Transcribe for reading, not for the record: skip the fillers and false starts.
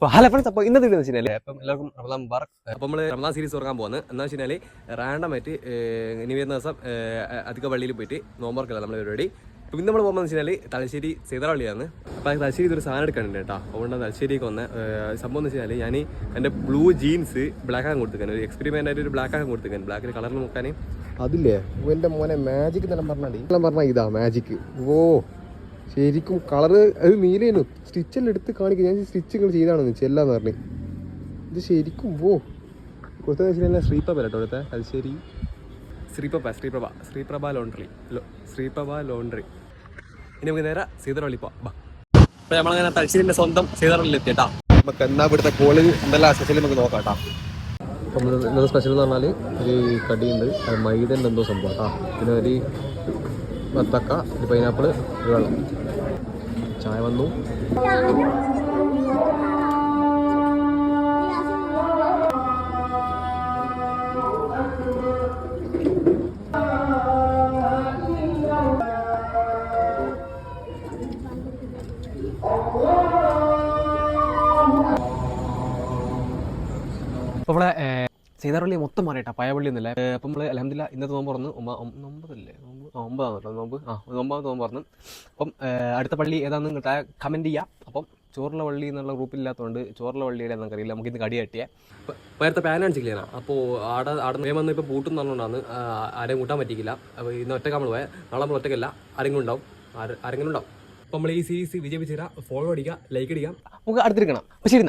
Hello friends, അപ്പോൾ ഇന്നത്തെ video എന്ന് വെച്ചാൽ അപ്പം എല്ലാവർക്കും റമദാൻ മുബാറക്. അപ്പോൾ നമ്മൾ റമദാൻ സീരീസ് തുറക്കാൻ പോകുന്നത് എന്താ വെച്ച് കഴിഞ്ഞാൽ റാൻഡമായിട്ട് ഇനി വരുന്ന ദിവസം അധിക പള്ളിയിൽ പോയിട്ട് നോമ്പർക്കല്ല നമ്മൾ പരിപാടി. അപ്പോൾ ഇന്ന് നമ്മൾ പോകുന്നത് വെച്ച് കഴിഞ്ഞാൽ തലശ്ശേരി സീതറവള്ളിയാണ്. അപ്പോൾ തലശ്ശേരി ഇതൊരു സാധനം എടുക്കാനുണ്ട് കേട്ടോ. അതുകൊണ്ട് തലശ്ശേരിക്ക് വന്ന സംഭവം എന്ന് വെച്ച് കഴിഞ്ഞാൽ ഞാൻ എൻ്റെ ബ്ലൂ ജീൻസ് ബ്ലാക്ക് ആക്കാൻ കൊടുത്തിക്കാൻ, ഒരു എക്സ്പെരിമെൻ്റ് ആയിട്ട് ഒരു ബ്ലാക്ക് ആക്കാൻ കൊടുത്തിക്കാൻ, ബ്ലാക്കിൽ കളറിൽ നോക്കാൻ. അതില്ലേ എൻ്റെ മോനെ മാജിക് എന്നെല്ലാം പറഞ്ഞാൽ ഇതാ മാജിക്. ഓ ശരിക്കും കളറ് അത് നീലേനു സ്റ്റിച്ചെല്ലാം എടുത്ത് കാണിക്കുക. ഞാൻ സ്റ്റിച്ചുകൾ ചെയ്താണെന്ന് ചെല്ലാന്ന് പറഞ്ഞു. ഇത് ശരിക്കും ഓ കൊടുത്തതെന്ന് വെച്ച് കഴിഞ്ഞാൽ ശ്രീപ്രഭ കേട്ടോ കൊടുത്ത തലശ്ശേരി ശ്രീപ്രഭ ലോണ്ടറി. ഇനി നമുക്ക് നേരെ സീതറവള്ളി പോവാം. അപ്പോൾ നമ്മളങ്ങനെ തലശ്ശേരിൻ്റെ സ്വന്തം സീതറവള്ളിയിൽ എത്തിയിട്ടാ. നമുക്ക് എന്നാ ഇവിടുത്തെ കോളേജ് എന്തെല്ലാം സ്പെഷ്യൽ നമുക്ക് നോക്കാം കേട്ടോ. അപ്പം ഇന്നത്തെ സ്പെഷ്യൽ എന്ന് പറഞ്ഞാൽ ഒരു കടിയുണ്ട്, അത് മൈദൻ്റെ എന്തോ സംഭവം കേട്ടോ. പിന്നെ ഒരു വത്തക്ക, ഒരു പൈനാപ്പിൾ, ഒരു വെള്ളം, ചായ വന്നു. അപ്പോൾ നമ്മളെ സീതാർപള്ളി മൊത്തം മാറിയിട്ടാ, പഴയപള്ളി ഒന്നുമില്ല. അപ്പം നമ്മൾ അൽഹംദുലില്ലാ ഇന്നത്തെ നോമ്പ് തുറന്ന് 9 നോമ്പ് പറഞ്ഞു. അപ്പം അടുത്ത പള്ളി ഏതാണെന്ന് കമൻറ്റ് ചെയ്യാം. അപ്പം ചോറുള്ള പള്ളി എന്നുള്ള ഗ്രൂപ്പില്ലാത്തതുകൊണ്ട് ചോറുള്ള പള്ളിയുടെ നമുക്കറിയില്ല, നമുക്ക് ഇന്ന് കടി കട്ടിയേ. നേരത്തെ പാൻ കാണിച്ചില്ല. അപ്പോൾ ആടെ വേഗം വന്ന് ഇപ്പോൾ പൂട്ടും പറഞ്ഞുകൊണ്ടാണ് ആരെയും കൂട്ടാൻ പറ്റിയില്ല. അപ്പോൾ ഇന്ന് ഒറ്റക്ക് നമ്മൾ പോയാൽ നാളെ നമ്മൾ ഒറ്റക്കല്ല, ആരെങ്കിലും ഉണ്ടാവും. അപ്പോൾ നമ്മൾ ഈ സീരീസ് വിജയിപ്പിച്ച് തരാം. ഫോളോ അടിക്കുക, ലൈക്ക് അടിക്കാം. നമുക്ക് അടുത്തിരിക്കണം. അപ്പോൾ ശരി.